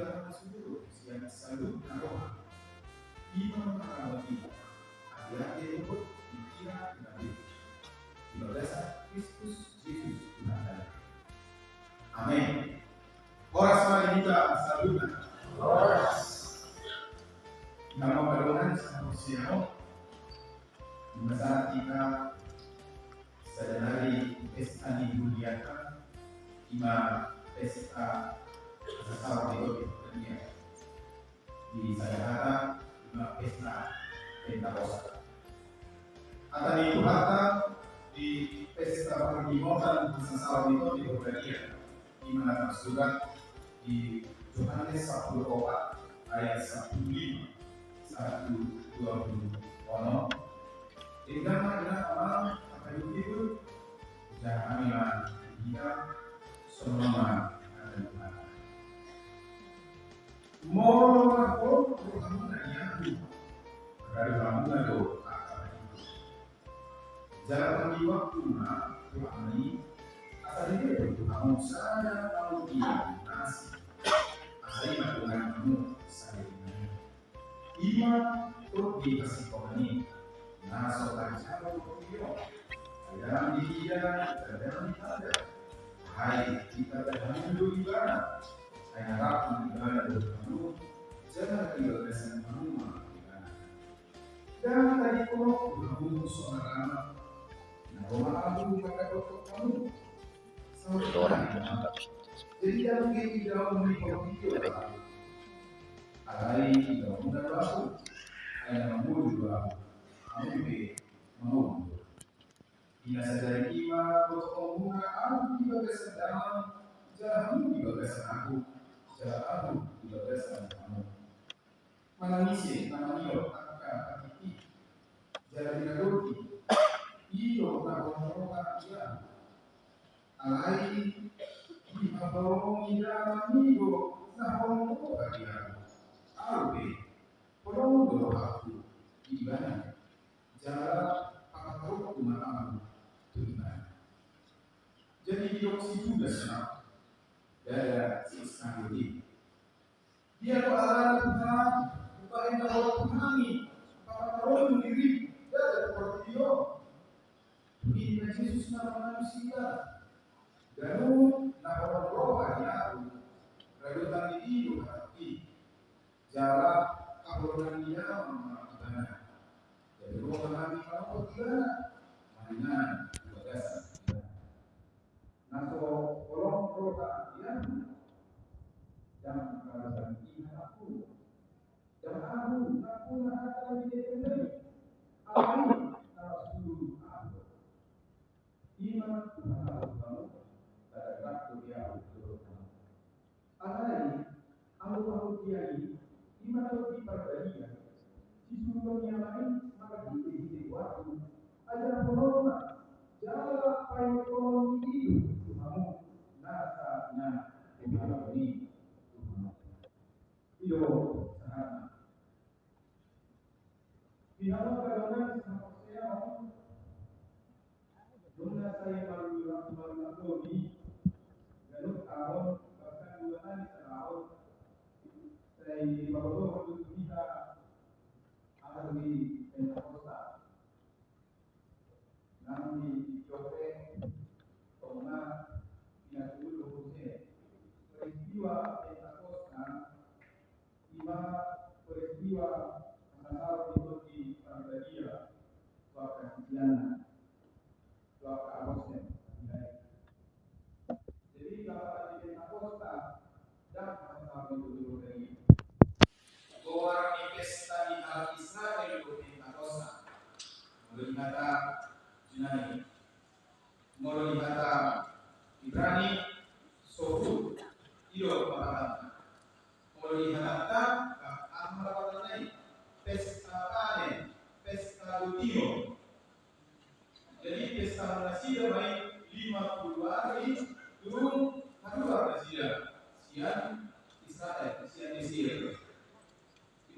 dalam seluruh yang selalu naroha iman mengalami hati-hati lembut dikira nabi berdasar Kristus Yesus Tuhan. Amin. Horas mari kita saludan. Horas. Nama Tuhan sama siapa? Masa kita sedari pesta dimuliakan ima pesta sesama itu dunia di saya kata ima pesta Pentakosta. Atau di kata di pesta perlimotan sesama itu di dunia di mana tersurat di Yohanes 10 ayat 15 1-20 ono. Dengan orang akan itu jangan kita semua ada di mana. Mau aku kamu nanya dari kamu ada apa? Jangan di waktu Tuhan ini asal itu kamu saya tahu dia nasi. Asal itu Tuhan kamu saya ini. Iman untuk dikasih Tuhan ini. Nah, soal cara berpikir, dalam dia, dalam kita, hai kita dalam hidup ibadah, saya harap ibadah berkamu, jangan tinggalkan kamu ibadah. Dan tadi kalau kamu seorang, nah rumah kamu kata dokter kamu, orang jadi dalam kita berpikir, alai tidak mudah baku, hanya mudah baku. Ambil mau bila sadar iman untuk membuka aku juga kesadaran jalan juga kesadaran aku juga kesadaran kamu mana misi mana iyo akan hati jalan tidak doki iyo tak memerlukan dia alai lima bawang ida minggu tak memerlukan dia albe perlu aku ibadah cara pakar umat Tuhan. Jadi dioksi juga senang dari sistem ini. Dia berada Tuhan, bukan bahwa Tuhan ini pakar diri dari seperti dia. Ini Yesus nama manusia. Dan nama roh dia, rebutan itu hati. Jarak kabulkan dia mengenai. Jadi kalau kami kalau tidak, mainan bagasan. Nah kalau roda dia, jangan kalian ingat aku, dan aku akan menjadi amin kalau seluruh aku. Iman Tuhan kamu, pada waktu dia berdoa. Alai, aku dia ini, iman lebih berbeda. Disuruh yang lain maka di waktu ada penolong jalan paling penolong itu kamu nasanya dengan ini iyo sana pihak kadang sama saya dona saya malu ini lalu tahun bahkan 2 hari tahun saya bawa kita akan di Pentakosta. Namun di Jope, Toma, Pinatulo, Jose, peristiwa Pentakosta, lima peristiwa asal itu di Pandaria, Suaka Kristiana, Suaka Amosen. Jadi kalau di Pentakosta, dan asal itu di orang di pesta di Al-Israel itu Pentakosta mulai kata Yunani mulai kata Ibrani Sohut iyo pakatan mulai kata Ahmad lain pesta panen pesta Lutio jadi pesta Nasida baik 50 hari turun kedua Nasida sian Israel sian Mesir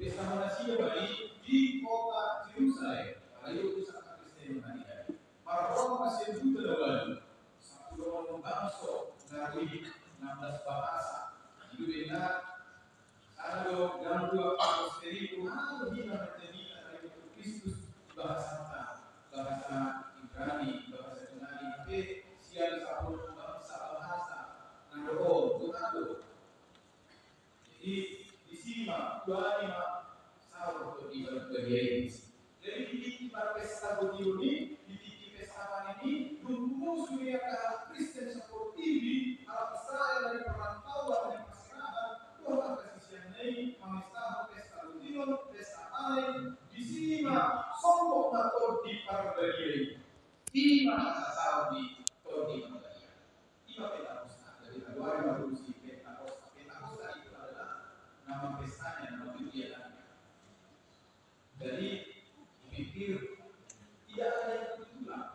pesta Nasida baik di kota Yerusalem. Ayo kita Kristen Maria. Para orang masih butuh dalam satu orang bangsa dari 16 bahasa. Itu benar Kalau dalam 2 Korintus itu lebih menjadi dari Kristus bahasa Ibrani, bahasa Yunani, tapi siang satu bahasa Nado, Tuhan. Jadi di sini mah 25 sahur di bagian ini. Jadi di pesta ini, di pesta ini, rumus dunia Kristen seperti ini, alat Israel dari perantauan dari masyarakat, Tuhan kasih mengesahkan pesta Ludion, pesta Alen, di sini mah sombong atau di Parabelian, di mana sahur di Parabelian, di Pentakosta, dari Januari baru di Pentakosta. Pentakosta itu adalah nama pestanya, nama tujuannya. Jadi pikir tidak ada yang kebetulan.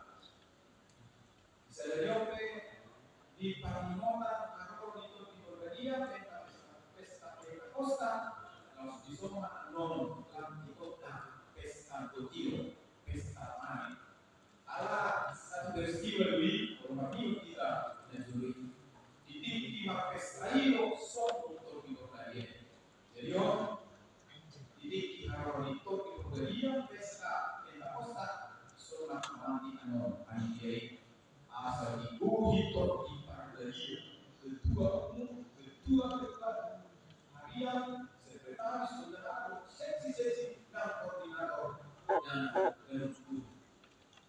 Bisa jadi di Parimota atau di Bulgaria pesta Pentakosta, kalau di semua non di kota pesta Tokyo, pesta Mani. Ala satu peristiwa ini orang kita dan juri. Di pesta itu sok untuk di Bulgaria. Jadi di harus di Bulgaria pesta Pentakosta sono amanti antiai asal di Buhito di Bulgaria ketua harian sekretaris saudara seksi dan koordinator dan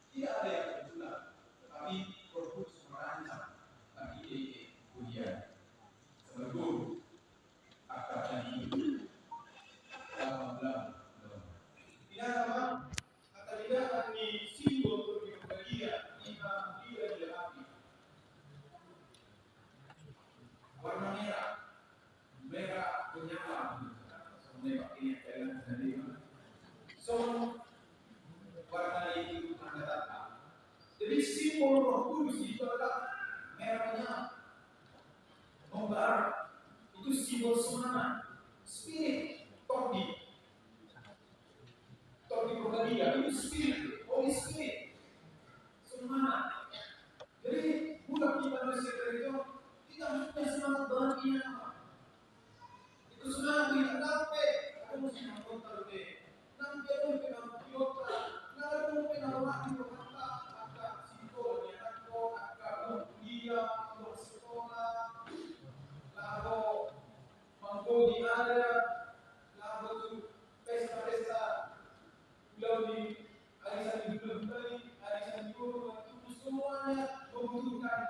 tidak ada yang kebetulan, tetapi Korpus merancang bagi ujian sebagai guru akarnya itu tidak sama atau tidak di simbol di bagian lima dia di api warna merah menyala menembak ini jalan dari so warna itu tanda tanda. Jadi simbol Roh Kudus itu adalah merahnya membara, itu simbol semangat, spirit, topi Bulgaria itu spirit, Holy Spirit, semangat. Jadi bukan kita manusia itu tidak punya semangat bahagia. Itu semangat kita sampai aku mesti mengkontar deh. Nanti aku pengen kota, nanti aku pengen lagi berkata, agak simbol ya, agak dia bersekolah, lalu mampu ada, lalu tu pesta-pesta, lalu di arisan di bulan, arisan di bulan itu semuanya membutuhkan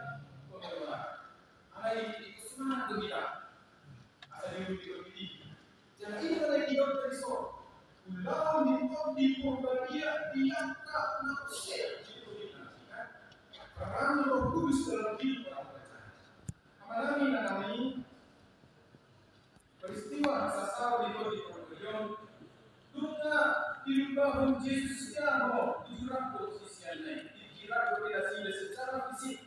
pengeluaran. Anak itu semangat kita, asal di jadi ini adalah hidup dari seorang. Lalu di Bulgaria diangkat manusia dikoordinasikan karena Roh Kudus dalam hidup orang percaya. Kami mengalami peristiwa sasar di Bulgaria. Dunia diubah Yesus Kristo dikurang posisinya, dikira berbeda secara fisik.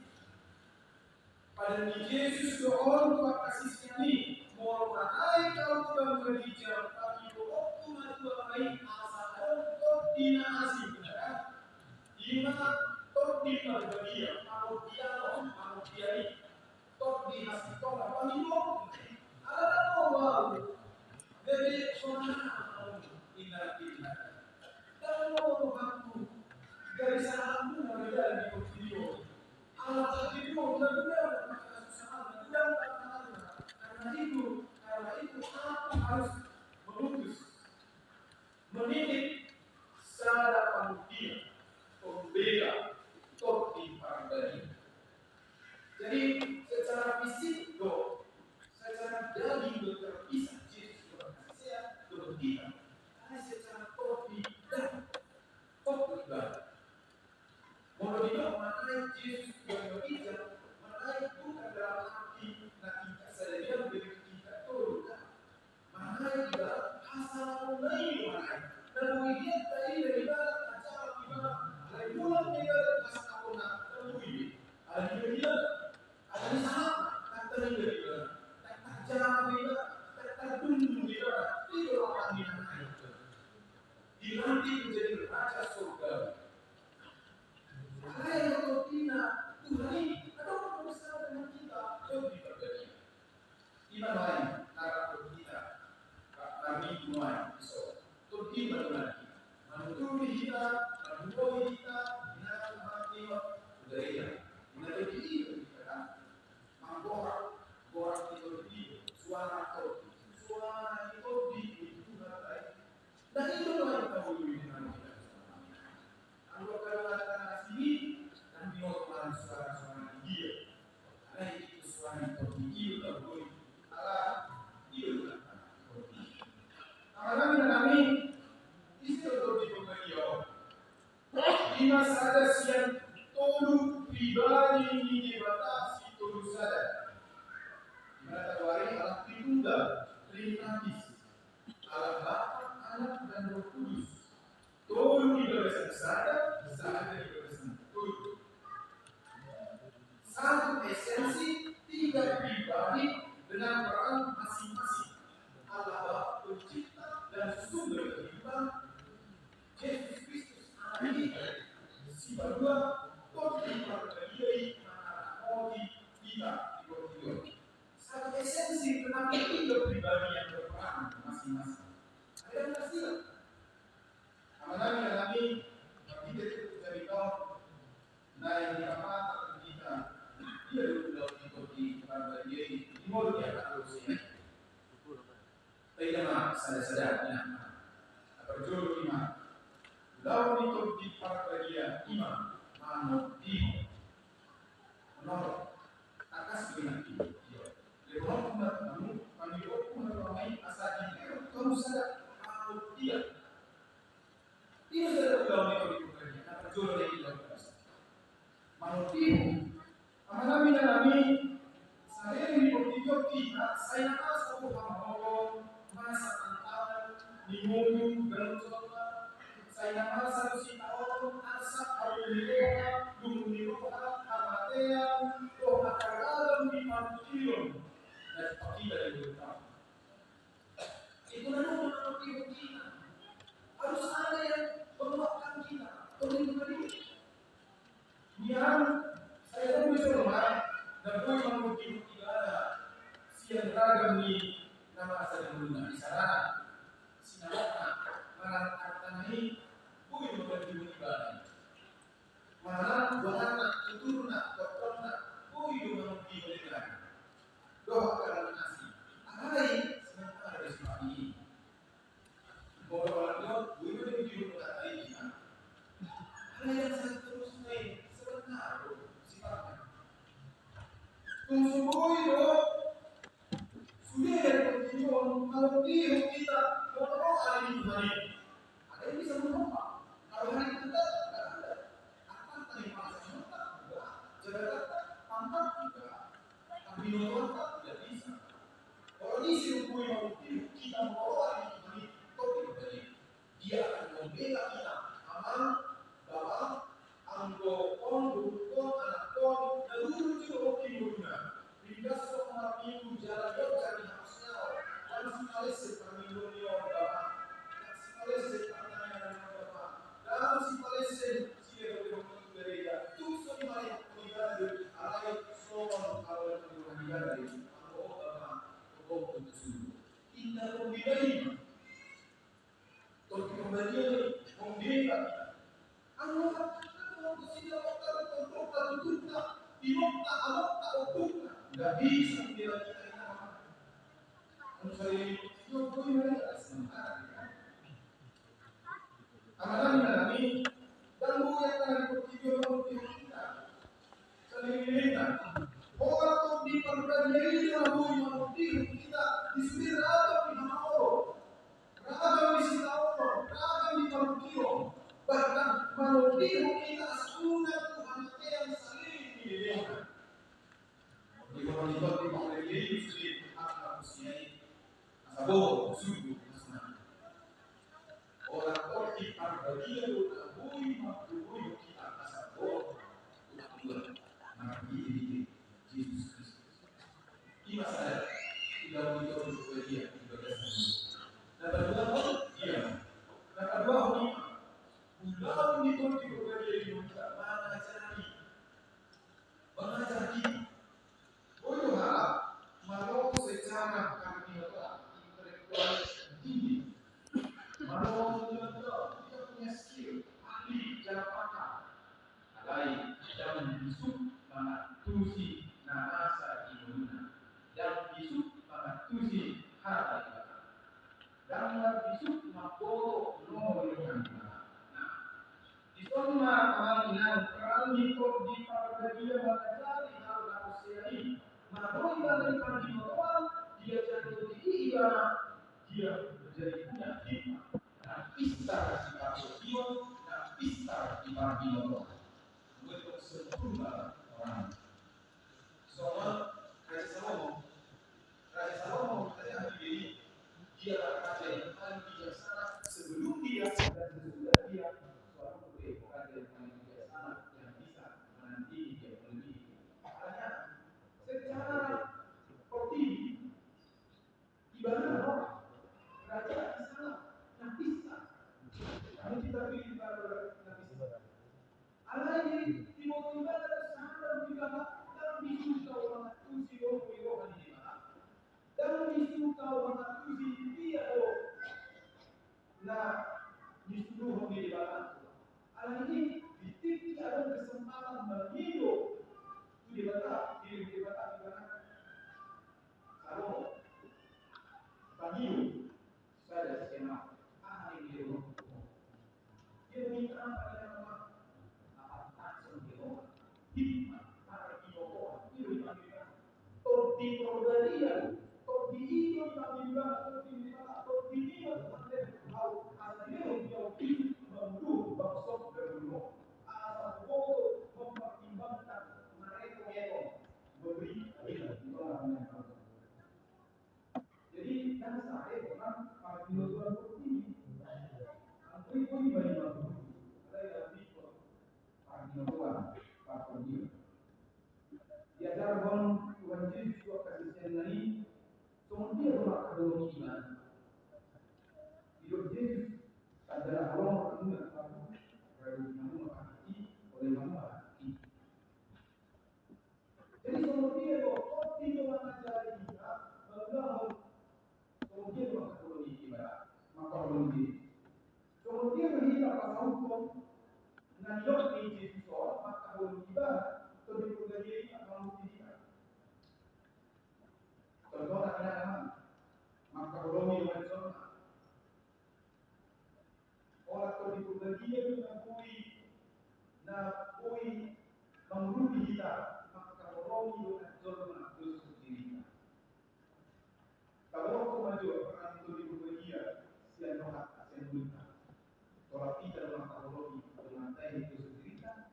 Pada Yesus orang tua kasihnya ini mau naik kalau sudah berbicara tapi waktu dua kali asal koordinasi benar. Di mana koordinasi manusia ini koordinasi orang paling ada orang jadi soalnya ingat kalau waktu dari sana pun ada di video alat itu benar-benar karena itu aku harus mendidik secara manusia pembeda topi pandai. Jadi secara fisik secara daging terpisah Yesus berkasih untuk kita. Karena secara topi dan topi ibadah. Mau tidak mengenai Yesus yang berbicara, mengenai bukan dalam arti kita saja menjadi kita turun. Mengenai suara itu itu baik. Dan itu yang kita butuh dengan kita. Kalau kata sini dan bingung suara dia. Karena itu suara itu tinggi atau ala itu. Kami itu di beliau. Di masa ada siang tolu pribadi ini dibatasi tolu sadar. Mana tawari alat tunggal Trinitas, alat Bapa, Anak dan Roh Kudus. Tolu dibebasan sadar dibebasan tolu. Satu esensi, tiga pribadi dengan peran masing-masing. Allah Bapa pencipta dan sumber kehidupan. Yesus Kristus anak ini si berdua kontributor dari kita di satu esensi tentang hidup pribadi yang berperan masing-masing. Ada yang pastilah. Apalagi kami kita cerita naik di apa kita dia sudah di kepada dia di timur dia atau sini. Tidak sadar-sadarnya. Berjuru iman. Lalu itu di partai imam manut di menolak atas dengan itu. Lewat kamu mengalami asal ini kamu sadar manut dia. Dia sadar kalau itu di partai berjuru lagi dalam manut dia. Kami mengalami saya ini bertiga kita saya masuk ngomong masa tantangan dimulai berjuang saya merasa tahun asap alilillah lumilillah amatean doa kagalam di mantium dan tidak diberitahu. Itu adalah mengerti kita. Harus ada yang menguatkan kita. Pelindungan yang saya pun bisa lemah dan pun mengerti tidak ada siang ragam di nama asal dunia di sana. Sinarana marang ini bukan menjadi ibadah. Mana buahana keturunan dokterna bukan menjadi ibadah. Doa karena nasi. Agai sementara dari sebab ini. Bahwa orang bukan menjadi ibadah ini. Hal yang saya terus naik sebentar sifatnya. Tunggu dulu. Sudah ada tujuan kalau dia kita mau hari ini. Ada yang bisa menolak. Kalau hari kita tidak ada, apa tadi masa juga, jabatan pangkat juga, tapi menolak tidak bisa. Kalau isi hukum yang kita mau hari ini, topik dari dia akan membela kita, aman, bahwa anggo kon, anak kon, dan dulu juga hoki guna. Hingga seorang minggu jalan jadi harusnya dan sekali sekali minggu bahwa sekali sekali dalam si Palestin si gereja itu semua yang menjadi alai soal kalau menjadi kalau itu indah pembedaan untuk kembali membela anggota tidak tertutup dimokta alokta otukna nggak bisa membela kita ini menurut saya itu mereka sementara amalan ini dan bukan yang bertujuan untuk kita saling mengingat orang di perjanjian itu bukan untuk kita disuruh ragam di Hamao ragam di Sitao ragam di Parukio bahkan manusia kita sudah Tuhan yang saling mengingat di komunitas di perjanjian itu sendiri akan usianya asabo suku orang di parbadia utabui makhluk kita asal nabi Yesus Kristus. Ini saya tidak begitu bersedia ibadah dan kedua dia dan kedua ulang itu bersedia di kita mengajar kita untuk hal mau secara kognitif intelektual tinggi mau dia punya skill ahli cara pakar alai dan bisuk mana tusi nahasa Indonesia dan bisuk mana tusi gambar bisuk mapo no yang di sana kami kalau di parlemen mengajari hal manusia maka dari kami dia jadi dia menjadi punya hikmah dan pistar di Papua dan pistar di Papua untuk sejumlah orang. Soal Raja Salomo ternyata dia raja yang paling bijaksana sebelum dia dan sesudah dia suatu raja yang paling bijaksana yang bisa menandingi dia melebihi. Hanya secara tertib ibadah orang raja di sana yang bisa. Kami kita pilih para nabi sana. Alai tiba-tiba sadar juga dalam disuka orang tusi orang ini dalam disuka orang tusi dia nah disuruh di dalam alai ini titik ada kesempatan berhidup di bawah di mana kalau pagi saya skema ahli di rumah dia minta apa yang di perbedaan, di itu kami bilang, di ini tahu aslinya dia membunuh bangsa berburu, asal foto mempertimbangkan mereka yang beri jadi kan saya orang pagi luar ini, aku pun banyak saya lebih pagi luar pagi diajar bang wajib juga kasih dari kemudian orang kedua iman hidup Yesus adalah Allah mengenal kamu dari kamu mati oleh kamu mati jadi kemudian kok tidak mengajari kita bahwa kemudian orang kedua iman maka kemudian kita pasal hukum dengan hidup di Yesus maka ibadah lebih dari kamu tidak. Contoh adalah maka romi macam orang tu diperbaiki dengan bui menguruti kita maka romi macam terus sendiri. Kalau aku maju orang itu diperbaiki sian rohat sian buta. Kalau tidak maka romi menantai itu sendiri kan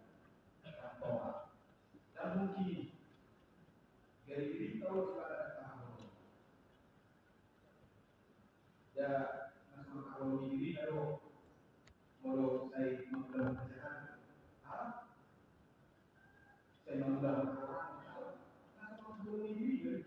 dan mungkin dari diri tahu kepada ya masalah kalau diri kalau mau saya mudah kesehatan saya mudah kalau diri di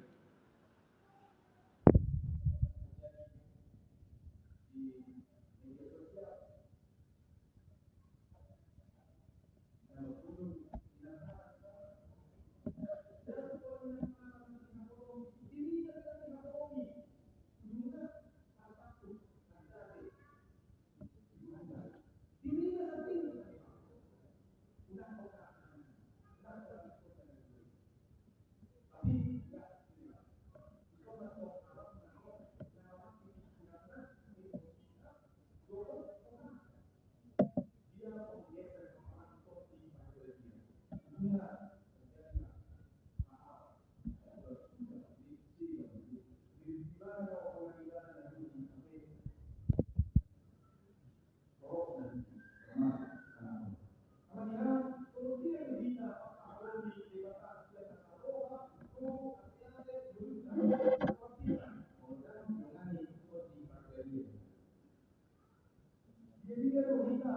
media sosial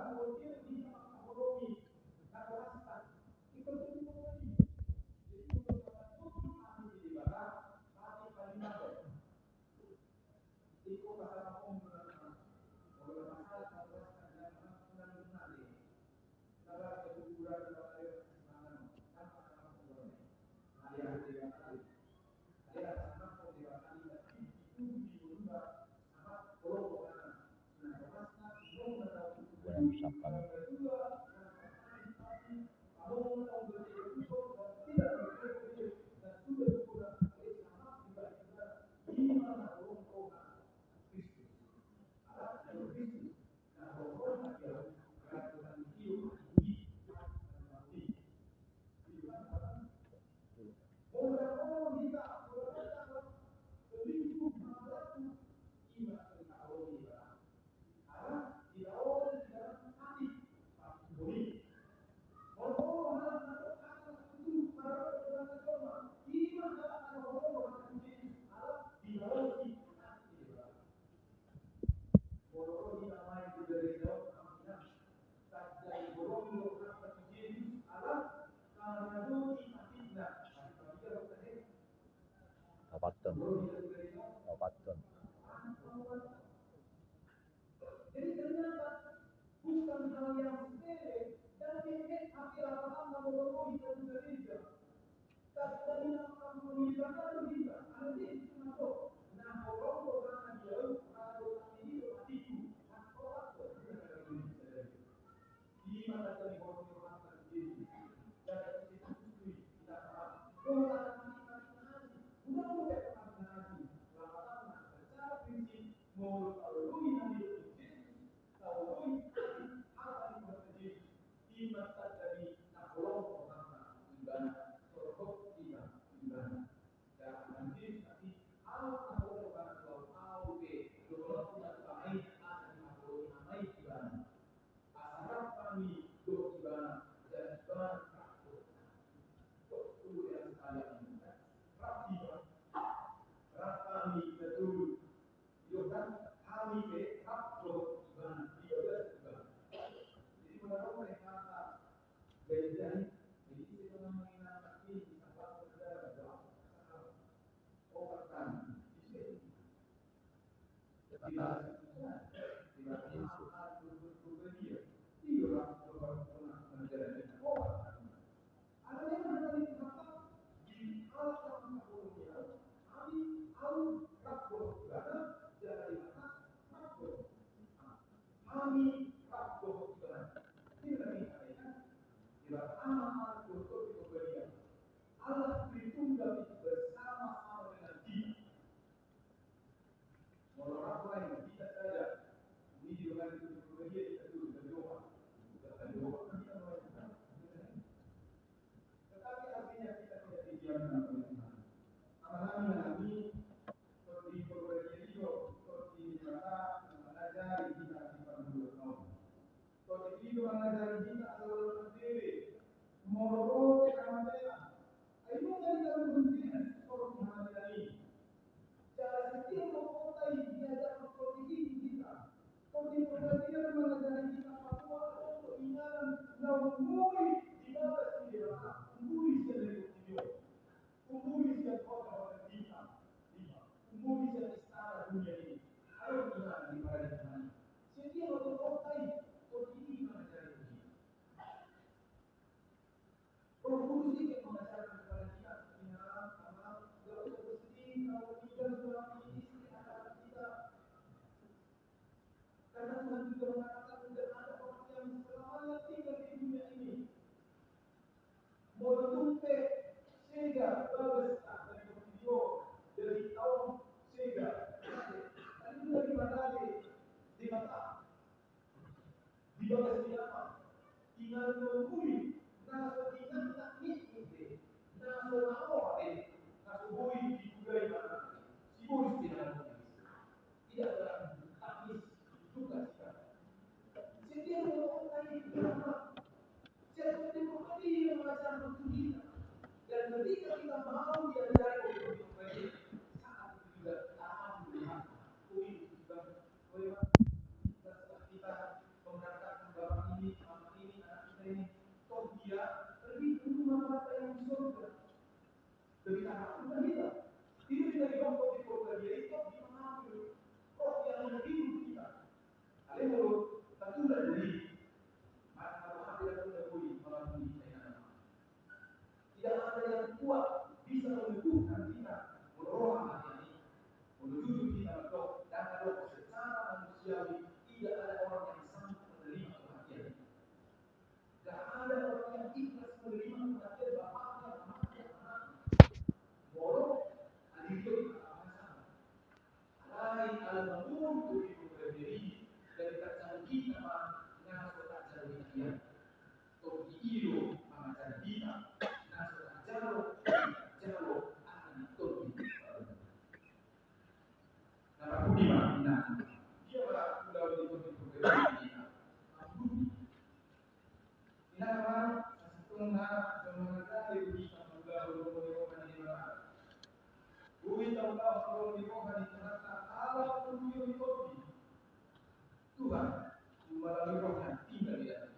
kalau pun Mau tahu yang Yesus, tahu apa yang terjadi di mata dari nakolong orang ibadah, sorok ibadah. Dan nanti tapi apa orang tahu ke dorong tidak baik akan nakolong namai ibadah. Asal kami do ibadah dan ibadah takut. Betul yang saya inginkan. Rapi kami betul. Yohan kami ke takut ibadah ibadah. Jadi menurut mereka beda. Jadi kita mengenal ini apa saudara orang kami. Tidak Allah bertunggal bersama-sama dengan kita. Orang lain kita saja ini juga dia itu berdoa. Tetapi artinya kita tidak didiamkan oleh Tuhan. Kami seperti Proverbio, seperti kata mengajari kita di dalam 2 tahun. Seperti itu mengajari kita selalu berdiri, moro keamanan. Ayo kita berdiri seperti hal ini. Cara setiap kota ini diajar seperti ini kita. Seperti Proverbio mengajari kita bahwa untuk iman naumuri di bawah sendiri. Umuri yang kota kita, umuri yang istana dunia ini. Ayo kita di pada Tuhan. Setiap kota ini mengajari kita. Roh Kudus ini mengajarkan kepada kita kebenaran, amal, tidak usah bersedih kalau tidak suami istri anak kita. Karena Tuhan juga mengatakan tidak ada orang yang selamanya tinggal di dunia ini. Motumpe sega bagus dari video dari tahun sega dan itu dari mana di mata di bagus di apa tinggal menunggu naso tinggal tak nikmati naso mau naso bui dibudai mana si bui tidak ada takis juga setiap orang tadi berapa setiap orang yang mengajar kita. Dan ketika kita mau diajari untuk baik, saat itu juga alhamdulillah, kita memberangkatkan bapak ini, mama ini, anak kita ini, toh dia pergi ke rumah bapak yang di surga. Lebih tamat bukan kita. Itu kita dibangun di surga dia itu dimenangi roh yang hidup kita. Kalian mau tentu dari mana tidak boleh melalui tidak ada yang kuat bisa meneguhkan kita menolong hati ini, menuju kita berdoa dan kalau secara manusiawi tidak ada orang yang sanggup menerima kematian. Tidak ada orang yang ikhlas menerima kematian bapaknya, anaknya, walau hal itu sama. Lain al-mamur itu berdiri dari kacang kita dengan kota jauh dia. Untuk diilu mengajar kita. Jauh akan turun. Nama budi mana? Dia sudah diturunkan kita. Ina kan setengah semenjak itu sudah berumur di mana? Bui tahu kalau di mana di sana Allah tunjuk itu. Tuhan melalui rohnya tinggal di dalam.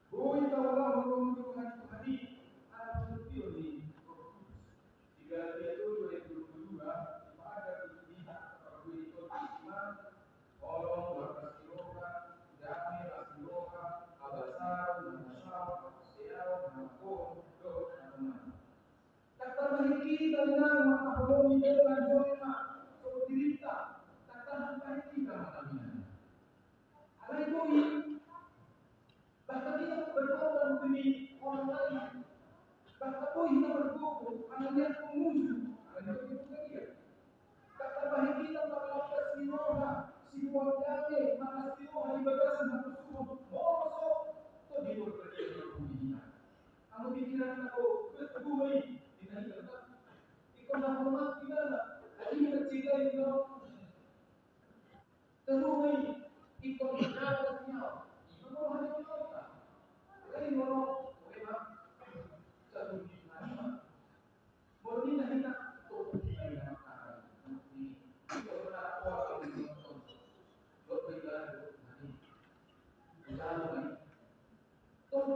Bui tahu kalau Tuhan hari Allah tunjuk di jika dia itu 2022 pada pilihan kalau itu iman orang 12 kilogram damai kilogram abasar masyarakat sosial maupun teman kata kita dengan makhluk ini dengan jodoh seperti kita kata kita malamnya hal itu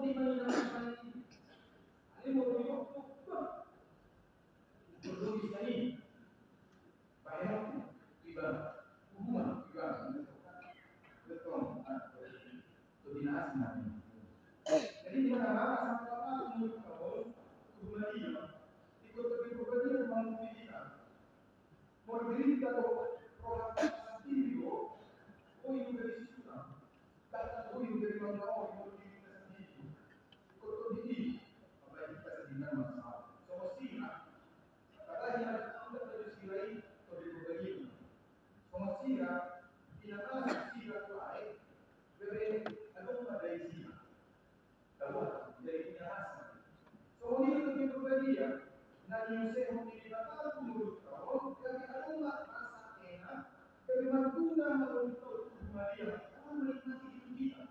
di mana ini? Ini mau itu perlu ini. Bayar tiba hubungan tiba betul koordinasi nanti. Jadi di mana sama-sama menurut kamu hubungan ini ikut berkoordinasi dengan kita. Mau beri kita program sendiri oh itu dari situ kan. Kata oh itu dari mana mau diri kita sendiri. Ikut ini apa yang kita sedihkan masalah. So sila katanya kita harus silai koordinasi. So sila tinatawag sila ko ay bebe anong maday sila. Dapat dari penjelasan. So ini untuk berbeda. Nah yang saya mau dikatakan menurut kamu, dari agama rasa enak, dari mantulah untuk Maria, kamu menikmati hidup kita.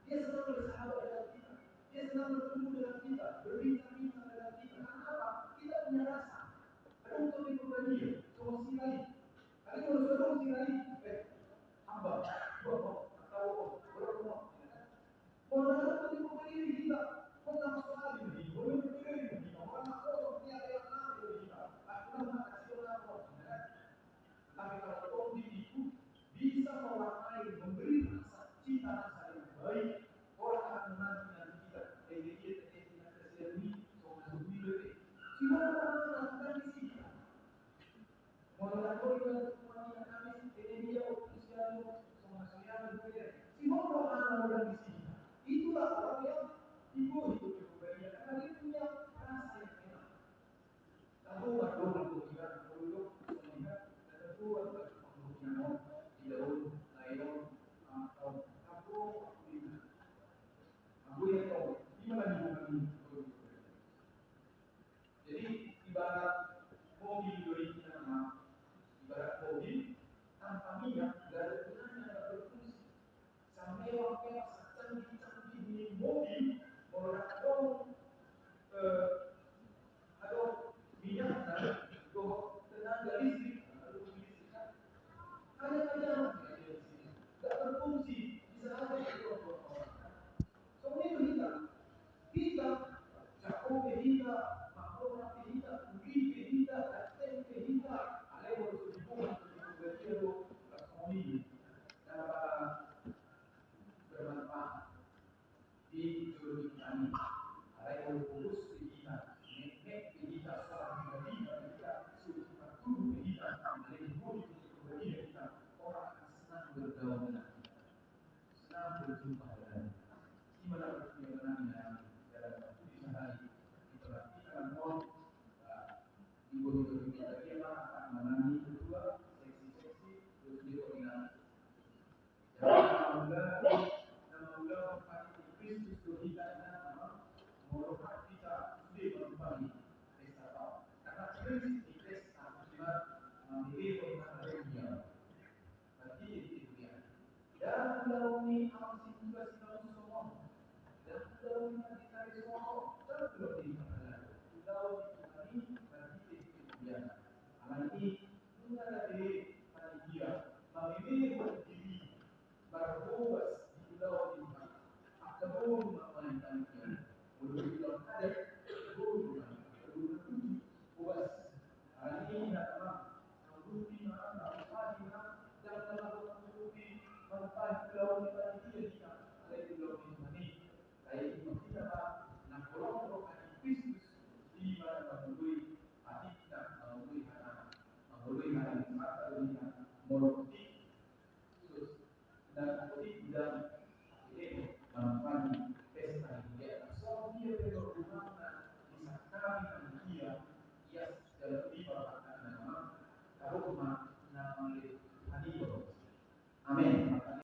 Dia senang bersahabat dengan kita, dia senang bertemu dengan kita, berbincang-bincang dengan kita. Kenapa? Kita punya rasa. Ada untuk berbeda. So silai. Ada kalau silai, hamba, bapak, atau orang. Orang itu berdiri kita, orang masalah ini, orang berdiri kita, orang masalah tiada yang ada kita. Aku nak kasih orang. Tapi kalau kondisi itu bisa mewarnai, memberi rasa cinta rasa yang baik, orang akan menanti kita. Jadi kita tersedia soal lebih. Semua orang lakukan di sini. Orang orang kami ini dia usia sama saya berbeda. Semua orang lakukan di sini. Itulah orang yang ibu itu berbeda karena dia punya rasa yang enak. Tahu baru kita dulu melihat ada dua penghubungan di daun, lain atau aku yang tahu gimana hubungan itu. Jadi ibarat mobil dari kita ibarat mobil tanpa minyak tidak ada gunanya, tidak berfungsi. Sampai waktu canggih-canggih di mobil, kalau ada minyak dan tenaga listrik, hanya tidak berfungsi, bisa saja itu orang. Soalnya kita Jakob kita, makhluk kita, Budi kita, Kapten kita, ada yang harus dibuat untuk berjero ekonomi dan bermanfaat di seluruh kami. Ada yang urus kita, nenek kita, seorang pribadi kita, sudah tubuh kita, ada yang urus pribadi kita, orang akan senang bergaul dengan kita, senang berjumpa dengan kita. Gimana perjuangan dalam waktu di sehari diperhatikan mohon ibu kita dia akan menangani kedua seksi-seksi terus dikoordinasi. Jadi nama Kristus kita nama merupakan kita sudah berbagi pesta karena Kristus di pesta kita diri bersama dia. Berarti itu dia. Dan melalui amal juga kita semua. Dan melalui kita semua terus dimakan. Kita ini berarti itu dia. Nanti mengenai panitia, memilih berdiri berbuat di dalam kita. Akabun memainkan dia. Untuk kita ada guru buat hari ini adalah rutin mana dan dalam rutin manfaat dalam panitia kita. Ada di dalam ini. Saya itu kita nak orang Kristus di mana melalui hati kita melalui mata melalui terus dan dan ini manfaat pesta